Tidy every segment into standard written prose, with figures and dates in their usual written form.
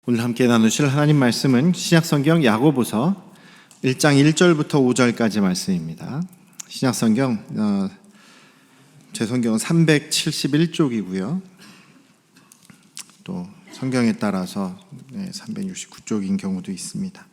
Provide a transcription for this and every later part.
오늘 함께 나누실 하나님 말씀은 신약성경 야고보서 1장 1절부터 5절까지 말씀입니다. 신약성경 제 성경은 371쪽이고요. 또 성경에 따라서 369쪽인 경우도 있습니다.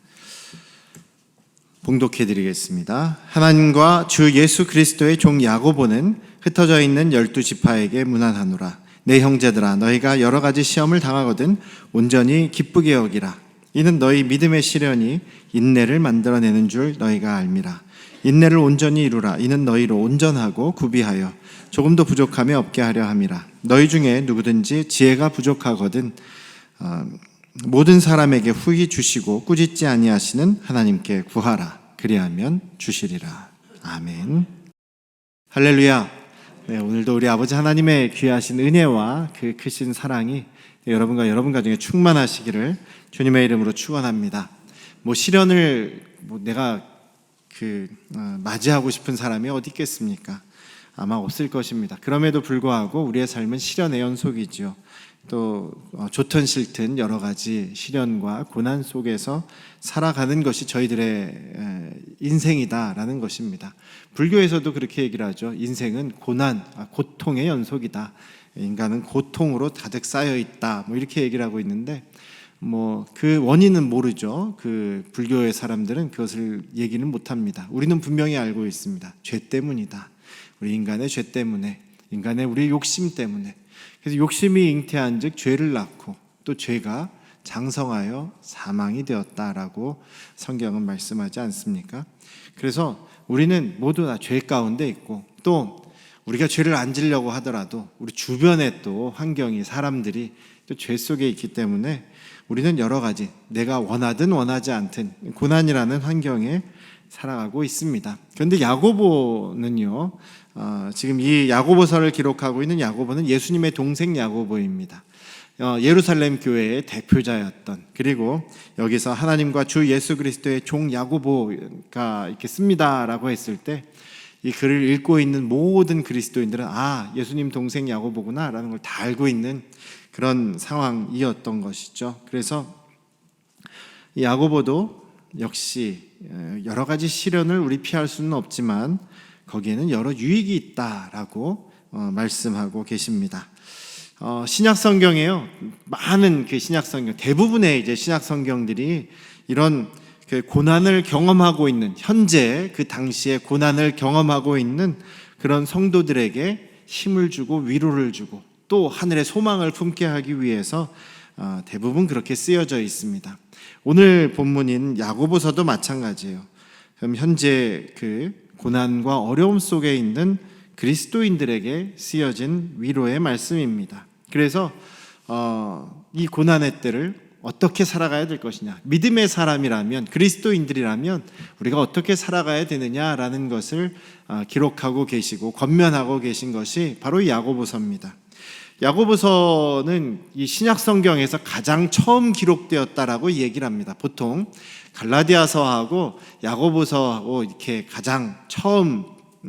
봉독해 드리겠습니다. 하나님과 주 예수 그리스도의 종 야고보는 흩어져 있는 12지파에게 문안하노라. 내 형제들아, 너희가 여러 가지 시험을 당하거든 온전히 기쁘게 여기라. 이는 너희 믿음의 시련이 인내를 만들어내는 줄 너희가 알미라. 인내를 온전히 이루라. 이는 너희로 온전하고 구비하여 조금도 부족함이 없게 하려 함이라. 너희 중에 누구든지 지혜가 부족하거든 모든 사람에게 후히 주시고 꾸짖지 아니하시는 하나님께 구하라. 그리하면 주시리라. 아멘. 할렐루야. 오늘도 우리 아버지 하나님의 귀하신 은혜와 그 크신 사랑이 여러분과 여러분 가정에 충만하시기를 주님의 이름으로 축원합니다. 시련을 내가 맞이하고 싶은 사람이 어디 있겠습니까? 아마 없을 것입니다. 그럼에도 불구하고 우리의 삶은 시련의 연속이죠. 또 좋든 싫든 여러 가지 시련과 고난 속에서 살아가는 것이 저희들의 인생이다라는 것입니다. 불교에서도 그렇게 얘기를 하죠. 인생은 고통의 연속이다. 인간은 고통으로 가득 쌓여 있다. 이렇게 얘기를 하고 있는데 그 원인은 모르죠. 그 불교의 사람들은 그것을 얘기는 못합니다. 우리는 분명히 알고 있습니다. 죄 때문이다. 우리 인간의 죄 때문에, 인간의 우리 욕심 때문에. 그래서 욕심이 잉태한 즉 죄를 낳고 또 죄가 장성하여 사망이 되었다라고 성경은 말씀하지 않습니까? 그래서 우리는 모두 다 죄 가운데 있고 또 우리가 죄를 안 지려고 하더라도 우리 주변에 또 환경이 사람들이 또 죄 속에 있기 때문에 우리는 여러 가지 내가 원하든 원하지 않든 고난이라는 환경에 살아가고 있습니다. 그런데 야고보는요, 지금 이 야고보서를 기록하고 있는 야고보는 예수님의 동생 야고보입니다. 예루살렘 교회의 대표자였던, 그리고 여기서 하나님과 주 예수 그리스도의 종 야고보가 이렇게 씁니다라고 했을 때 이 글을 읽고 있는 모든 그리스도인들은 예수님 동생 야고보구나라는 걸 다 알고 있는 그런 상황이었던 것이죠. 그래서 야고보도 역시 여러 가지 시련을 우리 피할 수는 없지만 거기에는 여러 유익이 있다라고 말씀하고 계십니다. 신약 성경에요, 많은 신약 성경, 대부분의 이제 신약 성경들이 이런 고난을 경험하고 있는, 현재 그 당시에 고난을 경험하고 있는 그런 성도들에게 힘을 주고 위로를 주고 또 하늘의 소망을 품게 하기 위해서 대부분 그렇게 쓰여져 있습니다. 오늘 본문인 야고보서도 마찬가지예요. 그럼 현재 그 고난과 어려움 속에 있는 그리스도인들에게 쓰여진 위로의 말씀입니다. 그래서 이 고난의 때를 어떻게 살아가야 될 것이냐, 믿음의 사람이라면, 그리스도인들이라면 우리가 어떻게 살아가야 되느냐라는 것을 기록하고 계시고 권면하고 계신 것이 바로 이 야고보서입니다. 야고보서는 이 신약 성경에서 가장 처음 기록되었다라고 얘기를 합니다. 보통 갈라디아서하고 야고보서하고 이렇게 가장 처음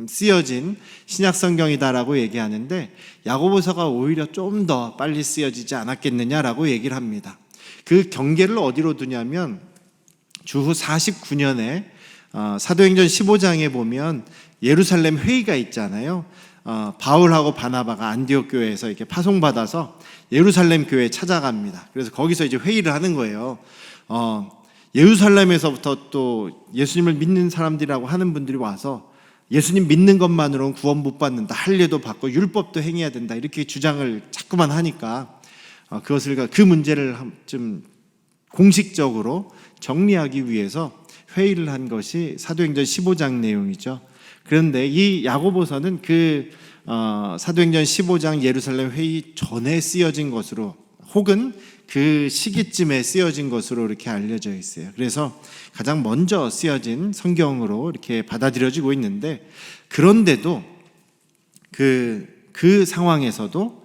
쓰여진 신약 성경이다라고 얘기하는데 야고보서가 오히려 좀 더 빨리 쓰여지지 않았겠느냐라고 얘기를 합니다. 그 경계를 어디로 두냐면 주후 49년에 사도행전 15장에 보면 예루살렘 회의가 있잖아요. 바울하고 바나바가 안디옥 교회에서 이렇게 파송받아서 예루살렘 교회에 찾아갑니다. 그래서 거기서 이제 회의를 하는 거예요. 예루살렘에서부터 또 예수님을 믿는 사람들이라고 하는 분들이 와서 예수님 믿는 것만으로는 구원 못 받는다, 할례도 받고 율법도 행해야 된다, 이렇게 주장을 자꾸만 하니까 그 문제를 좀 공식적으로 정리하기 위해서 회의를 한 것이 사도행전 15장 내용이죠. 그런데 이 야고보서는 사도행전 15장 예루살렘 회의 전에 쓰여진 것으로 혹은 그 시기쯤에 쓰여진 것으로 이렇게 알려져 있어요. 그래서 가장 먼저 쓰여진 성경으로 이렇게 받아들여지고 있는데, 그런데도 그 상황에서도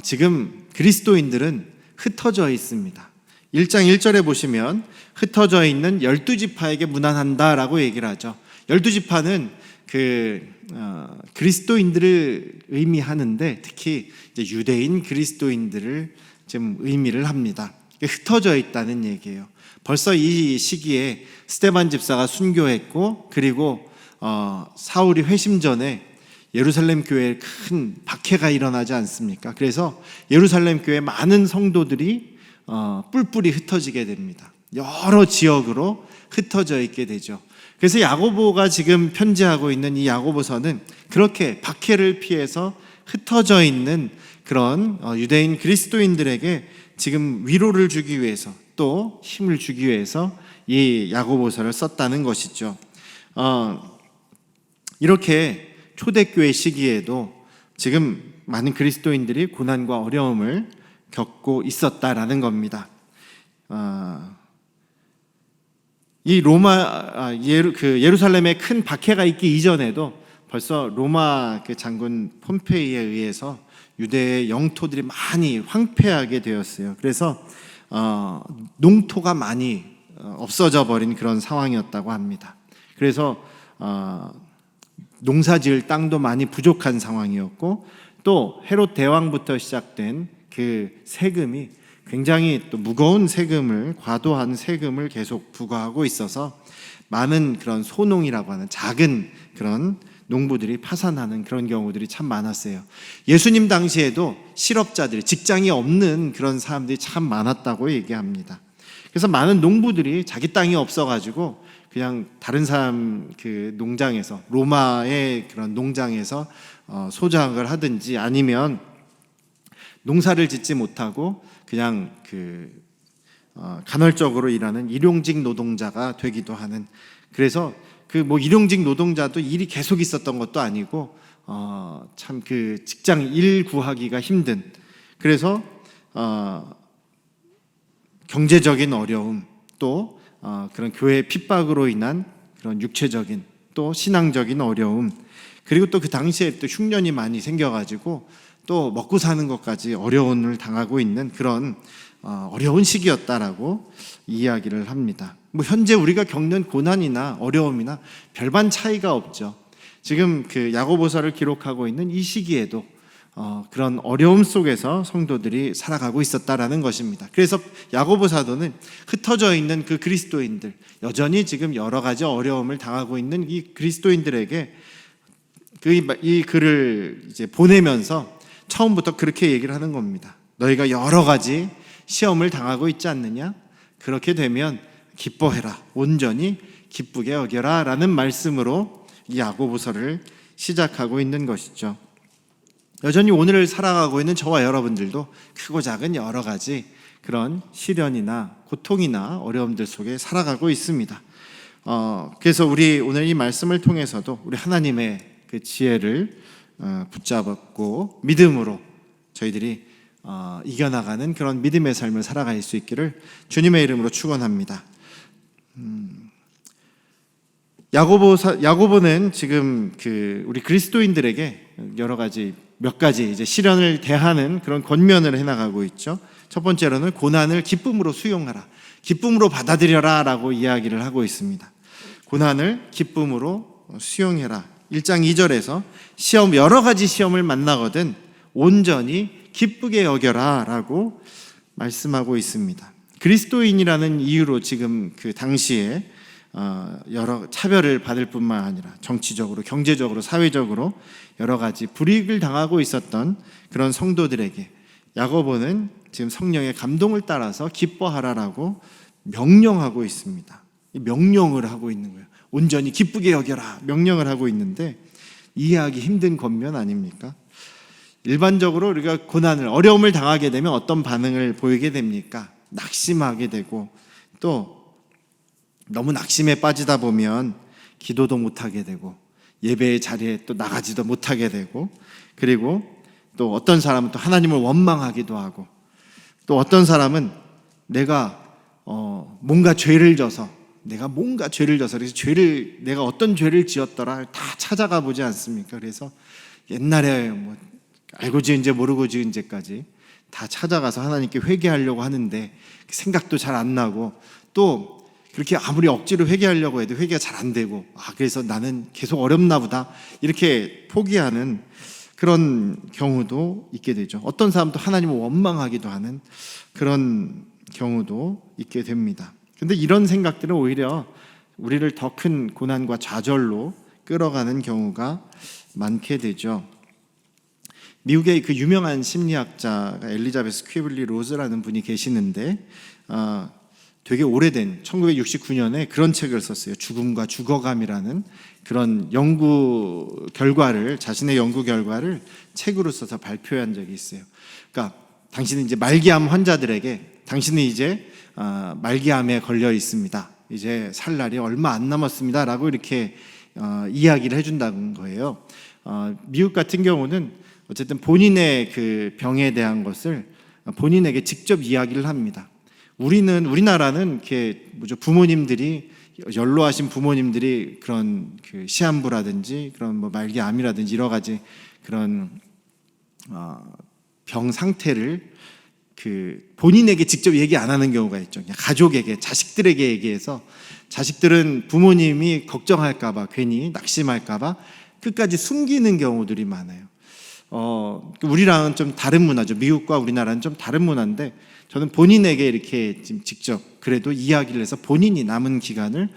지금 그리스도인들은 흩어져 있습니다. 1장 1절에 보시면 흩어져 있는 12지파에게 문안한다라고 얘기를 하죠. 12지파는 그리스도인들을 의미하는데 특히 이제 유대인 그리스도인들을 좀 의미를 합니다. 흩어져 있다는 얘기예요. 벌써 이 시기에 스데반 집사가 순교했고, 그리고 사울이 회심 전에 예루살렘 교회에 큰 박해가 일어나지 않습니까? 그래서 예루살렘 교회 많은 성도들이 뿔뿔이 흩어지게 됩니다. 여러 지역으로 흩어져 있게 되죠. 그래서 야고보가 지금 편지하고 있는 이 야고보서는 그렇게 박해를 피해서 흩어져 있는 그런 유대인 그리스도인들에게 지금 위로를 주기 위해서, 또 힘을 주기 위해서 이 야고보서를 썼다는 것이죠. 이렇게 초대교회 시기에도 지금 많은 그리스도인들이 고난과 어려움을 겪고 있었다라는 겁니다. 이 예루살렘에 큰 박해가 있기 이전에도 벌써 로마 장군 폼페이에 의해서 유대의 영토들이 많이 황폐하게 되었어요. 그래서 농토가 많이 없어져 버린 그런 상황이었다고 합니다. 그래서 농사지을 땅도 많이 부족한 상황이었고, 또 헤롯 대왕부터 시작된 그 세금이 굉장히 또 무거운 세금을, 과도한 세금을 계속 부과하고 있어서 많은 그런 소농이라고 하는 작은 그런 농부들이 파산하는 그런 경우들이 참 많았어요. 예수님 당시에도 실업자들이, 직장이 없는 그런 사람들이 참 많았다고 얘기합니다. 그래서 많은 농부들이 자기 땅이 없어가지고 그냥 다른 사람 그 농장에서, 로마의 그런 농장에서 소작을 하든지, 아니면 농사를 짓지 못하고 그냥 간헐적으로 일하는 일용직 노동자가 되기도 하는, 그래서 일용직 노동자도 일이 계속 있었던 것도 아니고 참 직장 일 구하기가 힘든, 그래서 경제적인 어려움, 또 그런 교회 핍박으로 인한 그런 육체적인 또 신앙적인 어려움, 그리고 또 그 당시에 또 흉년이 많이 생겨가지고 또 먹고 사는 것까지 어려움을 당하고 있는 그런 어려운 시기였다라고 이야기를 합니다. 현재 우리가 겪는 고난이나 어려움이나 별반 차이가 없죠. 지금 야고보서를 기록하고 있는 이 시기에도 그런 어려움 속에서 성도들이 살아가고 있었다라는 것입니다. 그래서 야고보 사도는 흩어져 있는 그 그리스도인들, 여전히 지금 여러 가지 어려움을 당하고 있는 이 그리스도인들에게 이 글을 이제 보내면서 처음부터 그렇게 얘기를 하는 겁니다. 너희가 여러 가지 시험을 당하고 있지 않느냐? 그렇게 되면 기뻐해라, 온전히 기쁘게 여겨라 라는 말씀으로 이 야고보서를 시작하고 있는 것이죠. 여전히 오늘을 살아가고 있는 저와 여러분들도 크고 작은 여러 가지 그런 시련이나 고통이나 어려움들 속에 살아가고 있습니다. 그래서 우리 오늘 이 말씀을 통해서도 우리 하나님의 그 지혜를 붙잡고 믿음으로 저희들이 이겨나가는 그런 믿음의 삶을 살아갈 수 있기를 주님의 이름으로 축원합니다. 야고보는 지금 우리 그리스도인들에게 몇 가지 이제 시련을 대하는 그런 권면을 해나가고 있죠. 첫 번째로는 고난을 기쁨으로 수용하라, 기쁨으로 받아들여라라고 이야기를 하고 있습니다. 고난을 기쁨으로 수용해라. 1장 2절에서 여러 가지 시험을 만나거든 온전히 기쁘게 여겨라라고 말씀하고 있습니다. 그리스도인이라는 이유로 지금 당시에 여러 차별을 받을 뿐만 아니라 정치적으로, 경제적으로, 사회적으로 여러 가지 불이익을 당하고 있었던 그런 성도들에게 야고보는 지금 성령의 감동을 따라서 기뻐하라라고 명령하고 있습니다. 명령을 하고 있는 거예요. 온전히 기쁘게 여겨라, 명령을 하고 있는데 이해하기 힘든 권면 아닙니까? 일반적으로 우리가 고난을, 어려움을 당하게 되면 어떤 반응을 보이게 됩니까? 낙심하게 되고, 또 너무 낙심에 빠지다 보면 기도도 못하게 되고, 예배의 자리에 또 나가지도 못하게 되고, 그리고 또 어떤 사람은 또 하나님을 원망하기도 하고, 또 어떤 사람은 내가 뭔가 죄를 져서 그래서 내가 어떤 죄를 지었더라 다 찾아가 보지 않습니까? 그래서 옛날에 알고 지은 죄 모르고 지은 죄까지 다 찾아가서 하나님께 회개하려고 하는데 생각도 잘 안 나고, 또 그렇게 아무리 억지로 회개하려고 해도 회개가 잘 안 되고, 그래서 나는 계속 어렵나 보다 이렇게 포기하는 그런 경우도 있게 되죠. 어떤 사람도 하나님을 원망하기도 하는 그런 경우도 있게 됩니다. 근데 이런 생각들은 오히려 우리를 더 큰 고난과 좌절로 끌어가는 경우가 많게 되죠. 미국의 그 유명한 심리학자가 엘리자베스 퀴블리 로즈라는 분이 계시는데 되게 오래된 1969년에 그런 책을 썼어요. 죽음과 죽어감이라는 그런 연구 결과를, 자신의 연구 결과를 책으로 써서 발표한 적이 있어요. 그러니까 당신은 이제 말기암 환자들에게 당신은 이제 말기암에 걸려 있습니다. 이제 살 날이 얼마 안 남았습니다라고 이렇게 이야기를 해준다는 거예요. 미국 같은 경우는 어쨌든 본인의 그 병에 대한 것을 본인에게 직접 이야기를 합니다. 우리나라는 이렇게 부모님들이 연로하신 부모님들이 그런 그 시한부라든지 그런 뭐 말기암이라든지 여러 가지 그런 병 상태를 그 본인에게 직접 얘기 안 하는 경우가 있죠. 그냥 가족에게, 자식들에게 얘기해서 자식들은 부모님이 걱정할까봐, 괜히 낙심할까봐 끝까지 숨기는 경우들이 많아요. 우리랑은 좀 다른 문화죠. 미국과 우리나라는 좀 다른 문화인데 저는 본인에게 이렇게 직접 그래도 이야기를 해서 본인이 남은 기간을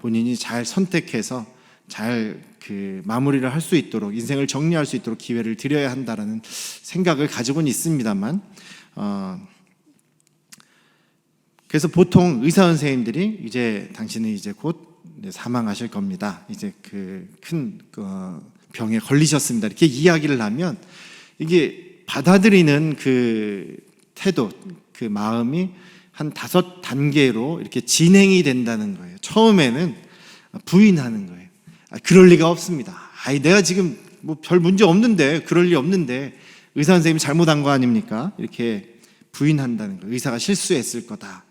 본인이 잘 선택해서 잘 그 마무리를 할 수 있도록, 인생을 정리할 수 있도록 기회를 드려야 한다라는 생각을 가지고는 있습니다만, 그래서 보통 의사 선생님들이 이제 당신은 이제 곧 사망하실 겁니다. 이제 그 큰 병에 걸리셨습니다. 이렇게 이야기를 하면 이게 받아들이는 그 태도, 그 마음이 한 5단계로 이렇게 진행이 된다는 거예요. 처음에는 부인하는 거예요. 그럴 리가 없습니다. 내가 지금 뭐 별 문제 없는데, 그럴 리 없는데 의사 선생님이 잘못한 거 아닙니까? 이렇게 부인한다는 거예요. 의사가 실수했을 거다.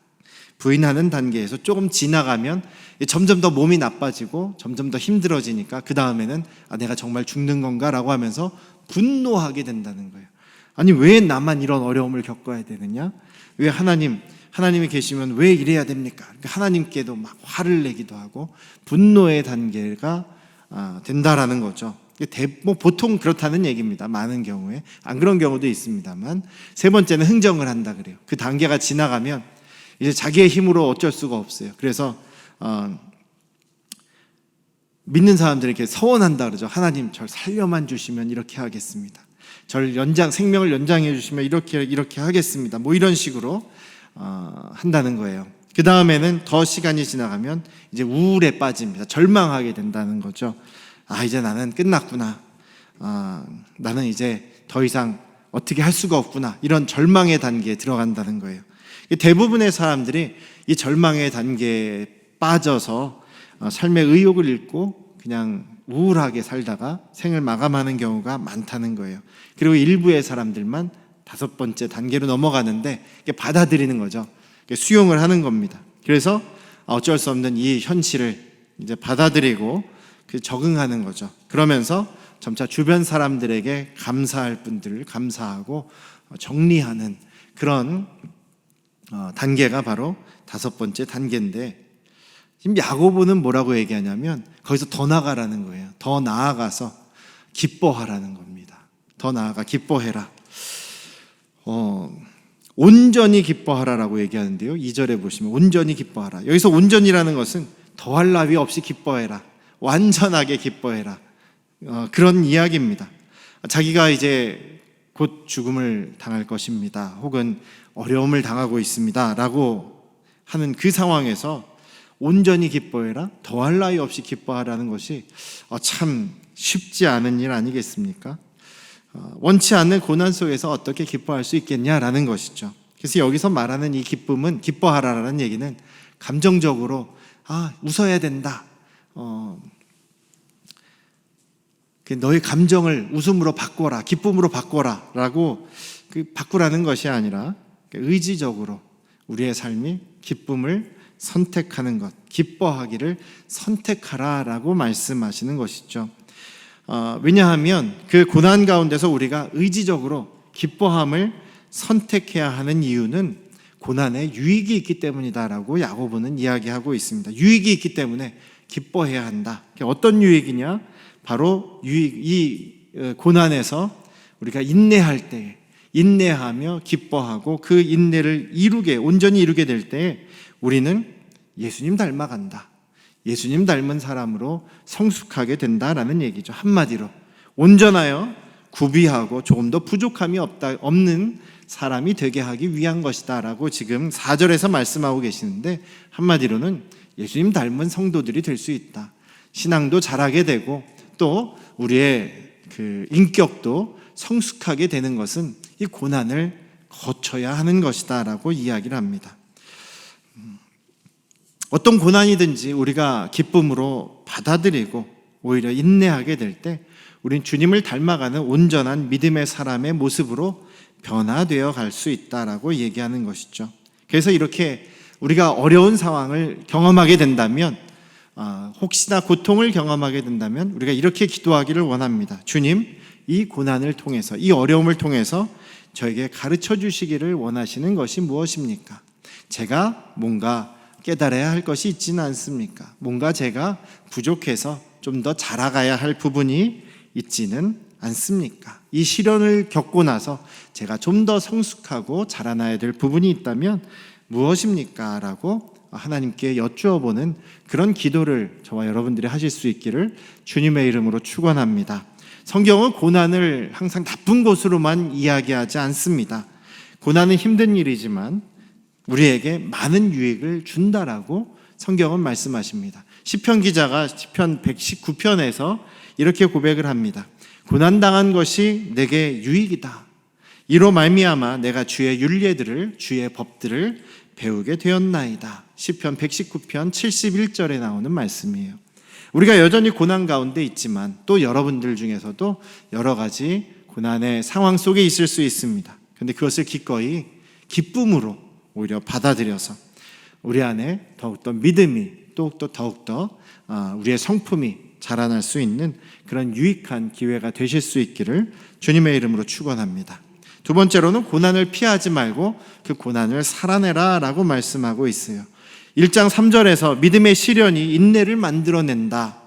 부인하는 단계에서 조금 지나가면 점점 더 몸이 나빠지고 점점 더 힘들어지니까 그 다음에는 내가 정말 죽는 건가? 라고 하면서 분노하게 된다는 거예요. 아니 왜 나만 이런 어려움을 겪어야 되느냐? 왜 하나님이 계시면 왜 이래야 됩니까? 하나님께도 막 화를 내기도 하고 분노의 단계가 된다라는 거죠. 보통 그렇다는 얘기입니다. 많은 경우에. 안 그런 경우도 있습니다만, 세 번째는 흥정을 한다 그래요. 그 단계가 지나가면 이제 자기의 힘으로 어쩔 수가 없어요. 그래서 믿는 사람들에게 서원한다 그러죠. 하나님 절 살려만 주시면 이렇게 하겠습니다. 절 생명을 연장해 주시면 이렇게 하겠습니다. 뭐 이런 식으로 한다는 거예요. 그 다음에는 더 시간이 지나가면 이제 우울에 빠집니다. 절망하게 된다는 거죠. 이제 나는 끝났구나. 나는 이제 더 이상 어떻게 할 수가 없구나. 이런 절망의 단계에 들어간다는 거예요. 대부분의 사람들이 이 절망의 단계에 빠져서 삶의 의욕을 잃고 그냥 우울하게 살다가 생을 마감하는 경우가 많다는 거예요. 그리고 일부의 사람들만 5번째 단계로 넘어가는데 받아들이는 거죠. 수용을 하는 겁니다. 그래서 어쩔 수 없는 이 현실을 이제 받아들이고 적응하는 거죠. 그러면서 점차 주변 사람들에게 감사할 분들을 감사하고 정리하는 그런 단계가 바로 5번째 단계인데, 지금 야고보는 뭐라고 얘기하냐면 거기서 더 나아가라는 거예요. 더 나아가서 기뻐하라는 겁니다. 더 나아가 기뻐해라. 온전히 기뻐하라라고 얘기하는데요. 2절에 보시면 온전히 기뻐하라. 여기서 온전이라는 것은 더할 나위 없이 기뻐해라. 완전하게 기뻐해라. 그런 이야기입니다. 자기가 이제 곧 죽음을 당할 것입니다. 혹은 어려움을 당하고 있습니다. 라고 하는 그 상황에서 온전히 기뻐해라, 더할 나위 없이 기뻐하라는 것이 참 쉽지 않은 일 아니겠습니까? 원치 않는 고난 속에서 어떻게 기뻐할 수 있겠냐라는 것이죠. 그래서 여기서 말하는 이 기쁨은, 기뻐하라라는 얘기는 감정적으로 웃어야 된다, 너의 감정을 웃음으로 바꿔라, 기쁨으로 바꿔라 라고 바꾸라는 것이 아니라 의지적으로 우리의 삶이 기쁨을 선택하는 것, 기뻐하기를 선택하라라고 말씀하시는 것이죠. 왜냐하면 그 고난 가운데서 우리가 의지적으로 기뻐함을 선택해야 하는 이유는 고난에 유익이 있기 때문이다라고 야고보는 이야기하고 있습니다. 유익이 있기 때문에 기뻐해야 한다. 어떤 유익이냐? 바로 이 고난에서 우리가 인내할 때 인내하며 기뻐하고 그 인내를 온전히 이루게 될 때 우리는 예수님 닮아간다. 예수님 닮은 사람으로 성숙하게 된다라는 얘기죠. 한마디로 온전하여 구비하고 조금 더 부족함이 없는 사람이 되게 하기 위한 것이다 라고 지금 4절에서 말씀하고 계시는데, 한마디로는 예수님 닮은 성도들이 될 수 있다. 신앙도 잘하게 되고 또 우리의 그 인격도 성숙하게 되는 것은 이 고난을 거쳐야 하는 것이다 라고 이야기를 합니다. 어떤 고난이든지 우리가 기쁨으로 받아들이고 오히려 인내하게 될 때 우린 주님을 닮아가는 온전한 믿음의 사람의 모습으로 변화되어 갈 수 있다라고 얘기하는 것이죠. 그래서 이렇게 우리가 어려운 상황을 경험하게 된다면, 혹시나 고통을 경험하게 된다면 우리가 이렇게 기도하기를 원합니다. 주님, 이 고난을 통해서, 이 어려움을 통해서 저에게 가르쳐 주시기를 원하시는 것이 무엇입니까? 제가 뭔가 깨달아야 할 것이 있지는 않습니까? 뭔가 제가 부족해서 좀 더 자라가야 할 부분이 있지는 않습니까? 이 시련을 겪고 나서 제가 좀 더 성숙하고 자라나야 될 부분이 있다면 무엇입니까? 라고 하나님께 여쭈어보는 그런 기도를 저와 여러분들이 하실 수 있기를 주님의 이름으로 축원합니다. 성경은 고난을 항상 나쁜 것으로만 이야기하지 않습니다. 고난은 힘든 일이지만 우리에게 많은 유익을 준다라고 성경은 말씀하십니다. 시편 기자가 시편 119편에서 이렇게 고백을 합니다. 고난당한 것이 내게 유익이다. 이로 말미암아 내가 주의 율례들을, 주의 법들을 배우게 되었나이다. 시편 119편 71절에 나오는 말씀이에요. 우리가 여전히 고난 가운데 있지만 또 여러분들 중에서도 여러 가지 고난의 상황 속에 있을 수 있습니다. 그런데 그것을 기꺼이 기쁨으로 오히려 받아들여서 우리 안에 더욱더 믿음이 또 더욱더 우리의 성품이 자라날 수 있는 그런 유익한 기회가 되실 수 있기를 주님의 이름으로 축원합니다. 두 번째로는 고난을 피하지 말고 그 고난을 살아내라 라고 말씀하고 있어요. 1장 3절에서 믿음의 시련이 인내를 만들어낸다.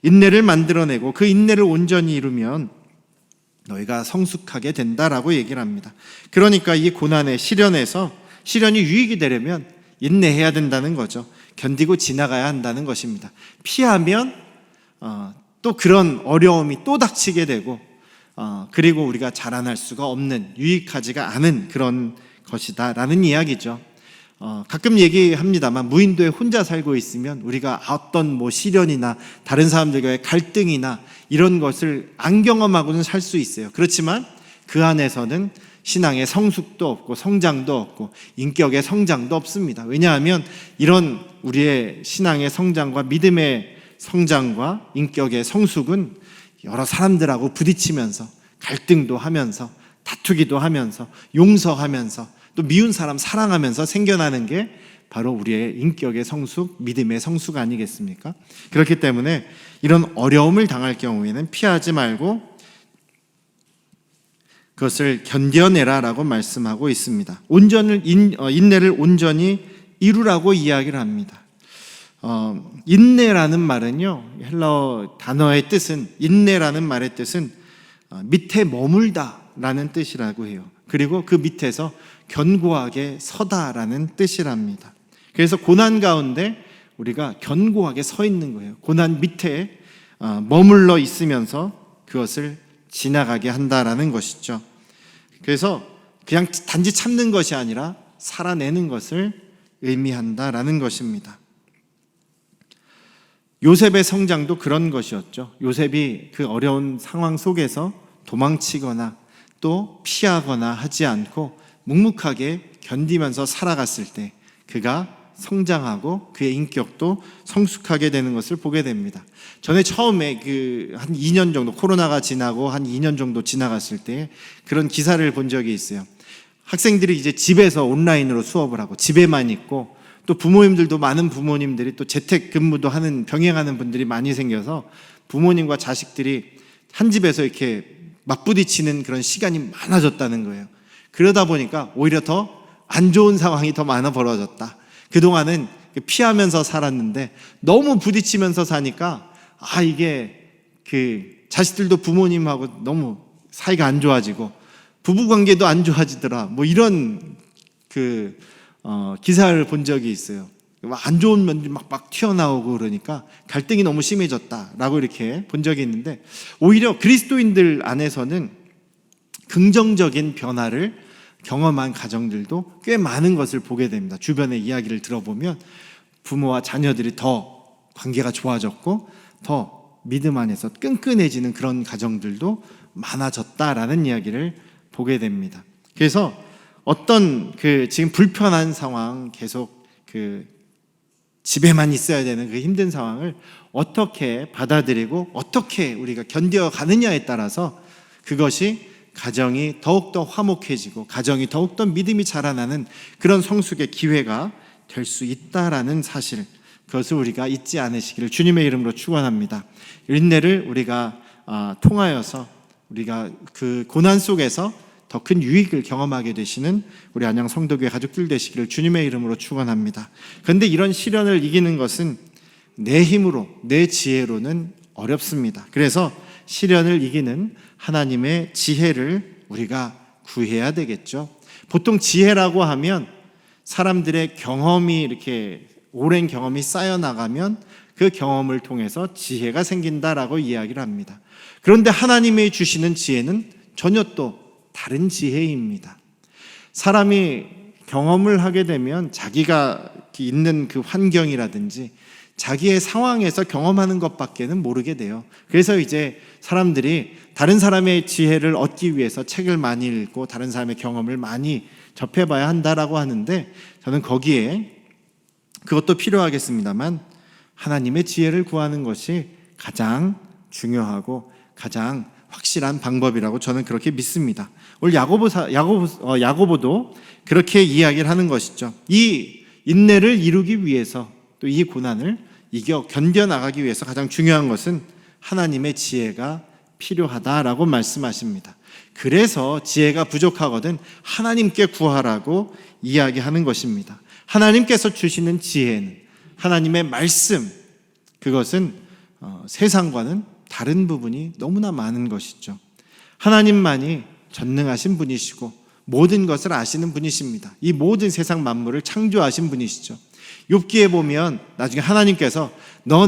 인내를 만들어내고 그 인내를 온전히 이루면 너희가 성숙하게 된다라고 얘기를 합니다. 그러니까 이 고난의 시련에서 시련이 유익이 되려면 인내해야 된다는 거죠. 견디고 지나가야 한다는 것입니다. 피하면 또 그런 어려움이 또 닥치게 되고 그리고 우리가 자라날 수가 없는, 유익하지가 않은 그런 것이다 라는 이야기죠. 가끔 얘기합니다만 무인도에 혼자 살고 있으면 우리가 어떤 시련이나 다른 사람들과의 갈등이나 이런 것을 안 경험하고는 살 수 있어요. 그렇지만 그 안에서는 신앙의 성숙도 없고 성장도 없고 인격의 성장도 없습니다. 왜냐하면 이런 우리의 신앙의 성장과 믿음의 성장과 인격의 성숙은 여러 사람들하고 부딪히면서 갈등도 하면서 다투기도 하면서 용서하면서 또 미운 사람 사랑하면서 생겨나는 게 바로 우리의 인격의 성숙, 믿음의 성숙 아니겠습니까? 그렇기 때문에 이런 어려움을 당할 경우에는 피하지 말고 그것을 견뎌내라라고 말씀하고 있습니다. 인내를 온전히 이루라고 이야기를 합니다. 인내라는 말은요, 헬라어 단어의 뜻은, 인내라는 말의 뜻은 밑에 머물다라는 뜻이라고 해요. 그리고 그 밑에서 견고하게 서다라는 뜻이랍니다. 그래서 고난 가운데 우리가 견고하게 서 있는 거예요. 고난 밑에 머물러 있으면서 그것을 지나가게 한다라는 것이죠. 그래서 그냥 단지 참는 것이 아니라 살아내는 것을 의미한다라는 것입니다. 요셉의 성장도 그런 것이었죠. 요셉이 그 어려운 상황 속에서 도망치거나 또 피하거나 하지 않고 묵묵하게 견디면서 살아갔을 때 그가 성장하고 그의 인격도 성숙하게 되는 것을 보게 됩니다. 전에 처음에 한 2년 정도, 코로나가 지나고 한 2년 정도 지나갔을 때 그런 기사를 본 적이 있어요. 학생들이 이제 집에서 온라인으로 수업을 하고 집에만 있고 또 부모님들도, 많은 부모님들이 또 재택근무도 하는, 병행하는 분들이 많이 생겨서 부모님과 자식들이 한 집에서 이렇게 맞부딪히는 그런 시간이 많아졌다는 거예요. 그러다 보니까 오히려 더 안 좋은 상황이 더 많아 벌어졌다. 그동안은 피하면서 살았는데 너무 부딪히면서 사니까 이게 자식들도 부모님하고 너무 사이가 안 좋아지고 부부 관계도 안 좋아지더라. 뭐 이런 기사를 본 적이 있어요. 안 좋은 면들이 막 튀어나오고 그러니까 갈등이 너무 심해졌다라고 이렇게 본 적이 있는데, 오히려 그리스도인들 안에서는 긍정적인 변화를 경험한 가정들도 꽤 많은 것을 보게 됩니다. 주변의 이야기를 들어보면 부모와 자녀들이 더 관계가 좋아졌고 더 믿음 안에서 끈끈해지는 그런 가정들도 많아졌다라는 이야기를 보게 됩니다. 그래서 어떤 지금 불편한 상황, 계속 집에만 있어야 되는 그 힘든 상황을 어떻게 받아들이고 어떻게 우리가 견뎌가느냐에 따라서 그것이 가정이 더욱더 화목해지고 가정이 더욱더 믿음이 자라나는 그런 성숙의 기회가 될 수 있다라는 사실, 그것을 우리가 잊지 않으시기를 주님의 이름으로 축원합니다. 인내를 우리가 통하여서 우리가 그 고난 속에서 더 큰 유익을 경험하게 되시는 우리 안양 성도교회 가족들 되시기를 주님의 이름으로 축원합니다. 그런데 이런 시련을 이기는 것은 내 힘으로, 내 지혜로는 어렵습니다. 그래서 시련을 이기는 하나님의 지혜를 우리가 구해야 되겠죠. 보통 지혜라고 하면 사람들의 경험이, 이렇게 오랜 경험이 쌓여나가면 그 경험을 통해서 지혜가 생긴다라고 이야기를 합니다. 그런데 하나님이 주시는 지혜는 전혀 또 다른 지혜입니다. 사람이 경험을 하게 되면 자기가 있는 그 환경이라든지 자기의 상황에서 경험하는 것밖에는 모르게 돼요. 그래서 이제 사람들이 다른 사람의 지혜를 얻기 위해서 책을 많이 읽고 다른 사람의 경험을 많이 접해봐야 한다라고 하는데, 저는 거기에 그것도 필요하겠습니다만 하나님의 지혜를 구하는 것이 가장 중요하고 가장 확실한 방법이라고 저는 그렇게 믿습니다. 오늘 야고보도 그렇게 이야기를 하는 것이죠. 이 인내를 이루기 위해서, 또 이 고난을 견뎌나가기 위해서 가장 중요한 것은 하나님의 지혜가 필요하다라고 말씀하십니다. 그래서 지혜가 부족하거든 하나님께 구하라고 이야기하는 것입니다. 하나님께서 주시는 지혜는 하나님의 말씀, 그것은 세상과는 다른 부분이 너무나 많은 것이죠. 하나님만이 전능하신 분이시고 모든 것을 아시는 분이십니다. 이 모든 세상 만물을 창조하신 분이시죠. 욥기에 보면 나중에 하나님께서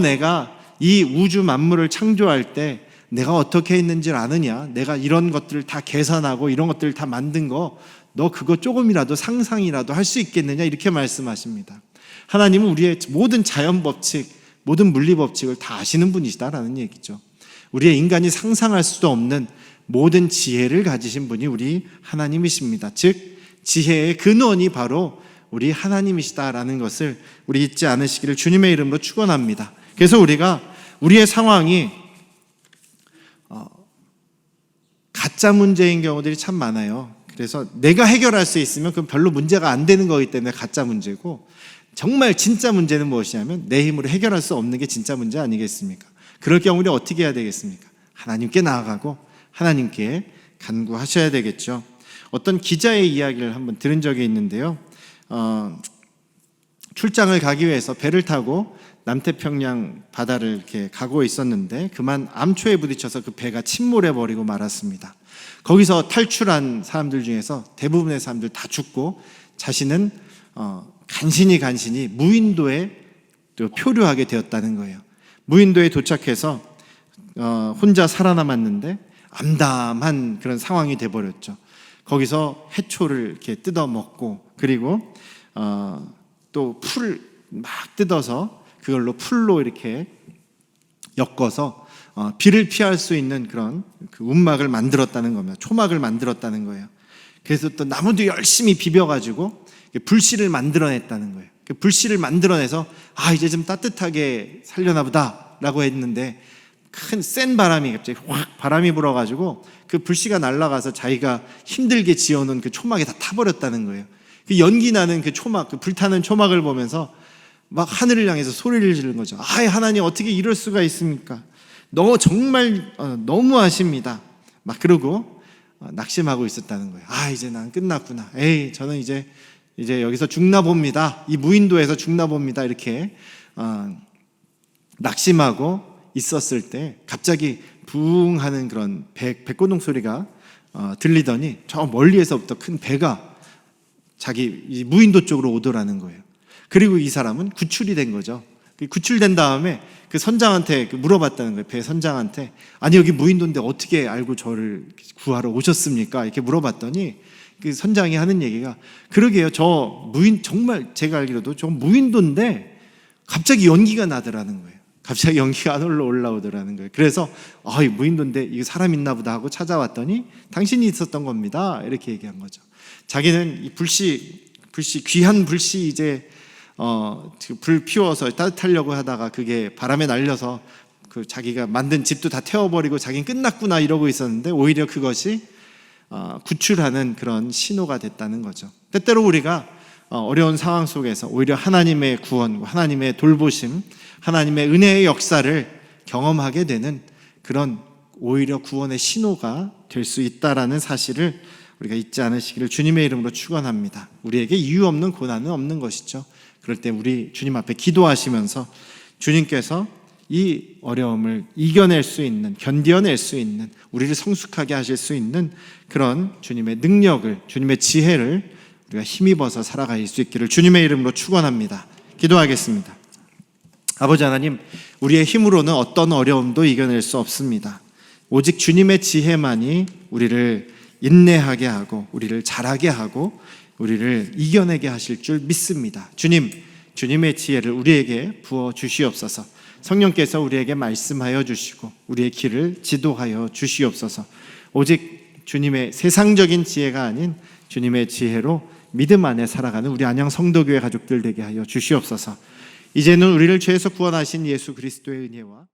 내가 이 우주 만물을 창조할 때 내가 어떻게 했는지를 아느냐? 내가 이런 것들을 다 계산하고 이런 것들을 다 만든 거, 너 그거 조금이라도 상상이라도 할 수 있겠느냐? 이렇게 말씀하십니다. 하나님은 우리의 모든 자연 법칙, 모든 물리 법칙을 다 아시는 분이시다라는 얘기죠. 우리의 인간이 상상할 수도 없는 모든 지혜를 가지신 분이 우리 하나님이십니다. 즉 지혜의 근원이 바로 우리 하나님이시다라는 것을 우리 잊지 않으시기를 주님의 이름으로 축원합니다. 그래서 우리가 우리의 상황이 가짜 문제인 경우들이 참 많아요. 그래서 내가 해결할 수 있으면 그건 별로 문제가 안 되는 거기 때문에 가짜 문제고, 정말 진짜 문제는 무엇이냐면 내 힘으로 해결할 수 없는 게 진짜 문제 아니겠습니까? 그럴 경우 우리 어떻게 해야 되겠습니까? 하나님께 나아가고 하나님께 간구하셔야 되겠죠. 어떤 기자의 이야기를 한번 들은 적이 있는데요. 출장을 가기 위해서 배를 타고 남태평양 바다를 이렇게 가고 있었는데 그만 암초에 부딪혀서 그 배가 침몰해 버리고 말았습니다. 거기서 탈출한 사람들 중에서 대부분의 사람들 다 죽고 자신은 간신히 무인도에 또 표류하게 되었다는 거예요. 무인도에 도착해서 혼자 살아남았는데 암담한 그런 상황이 돼버렸죠. 거기서 해초를 이렇게 뜯어먹고, 그리고 또 풀 막 뜯어서 그걸로 풀로 이렇게 엮어서 비를 피할 수 있는 그런 그 움막을 만들었다는 겁니다. 초막을 만들었다는 거예요. 그래서 또 나무도 열심히 비벼가지고 불씨를 만들어냈다는 거예요. 그 불씨를 만들어내서 이제 좀 따뜻하게 살려나 보다라고 했는데 큰 센 바람이 갑자기 확 바람이 불어가지고 그 불씨가 날아가서 자기가 힘들게 지어놓은 그 초막에 다 타버렸다는 거예요. 그 연기 나는 그 초막, 그 불타는 초막을 보면서 막 하늘을 향해서 소리를 지르는 거죠. 하나님 어떻게 이럴 수가 있습니까? 정말 너무하십니다. 막 그러고 낙심하고 있었다는 거예요. 이제 난 끝났구나. 저는 이제 여기서 죽나 봅니다. 이 무인도에서 죽나 봅니다. 이렇게 낙심하고 있었을 때 갑자기 붕 하는 그런 백고동 소리가 들리더니 저 멀리에서부터 큰 배가 자기 무인도 쪽으로 오더라는 거예요. 그리고 이 사람은 구출이 된 거죠. 구출된 다음에 그 선장한테 물어봤다는 거예요. 배 선장한테, 아니 여기 무인도인데 어떻게 알고 저를 구하러 오셨습니까? 이렇게 물어봤더니 그 선장이 하는 얘기가, 그러게요, 저 정말 제가 알기로도 저 무인도인데 갑자기 연기가 나더라는 거예요. 갑자기 연기가 안 올라오더라는 거예요. 그래서 이 무인도인데 이거 사람 있나 보다 하고 찾아왔더니 당신이 있었던 겁니다, 이렇게 얘기한 거죠. 자기는 이 불씨 귀한 불씨 이제 불 피워서 따뜻하려고 하다가 그게 바람에 날려서 그 자기가 만든 집도 다 태워버리고 자기는 끝났구나 이러고 있었는데, 오히려 그것이 구출하는 그런 신호가 됐다는 거죠. 때때로 우리가 어려운 상황 속에서 오히려 하나님의 구원, 하나님의 돌보심, 하나님의 은혜의 역사를 경험하게 되는 그런 오히려 구원의 신호가 될 수 있다라는 사실을 우리가 잊지 않으시기를 주님의 이름으로 축원합니다. 우리에게 이유 없는 고난은 없는 것이죠. 그럴 때 우리 주님 앞에 기도하시면서 주님께서 이 어려움을 이겨낼 수 있는, 견뎌낼 수 있는, 우리를 성숙하게 하실 수 있는 그런 주님의 능력을, 주님의 지혜를 우리가 힘입어서 살아갈 수 있기를 주님의 이름으로 축원합니다. 기도하겠습니다. 아버지 하나님, 우리의 힘으로는 어떤 어려움도 이겨낼 수 없습니다. 오직 주님의 지혜만이 우리를 인내하게 하고 우리를 잘하게 하고 우리를 이겨내게 하실 줄 믿습니다. 주님의 지혜를 우리에게 부어 주시옵소서. 성령께서 우리에게 말씀하여 주시고 우리의 길을 지도하여 주시옵소서. 오직 주님의 세상적인 지혜가 아닌 주님의 지혜로 믿음 안에 살아가는 우리 안양 성도교회 가족들 되게 하여 주시옵소서. 이제는 우리를 죄에서 구원하신 예수 그리스도의 은혜와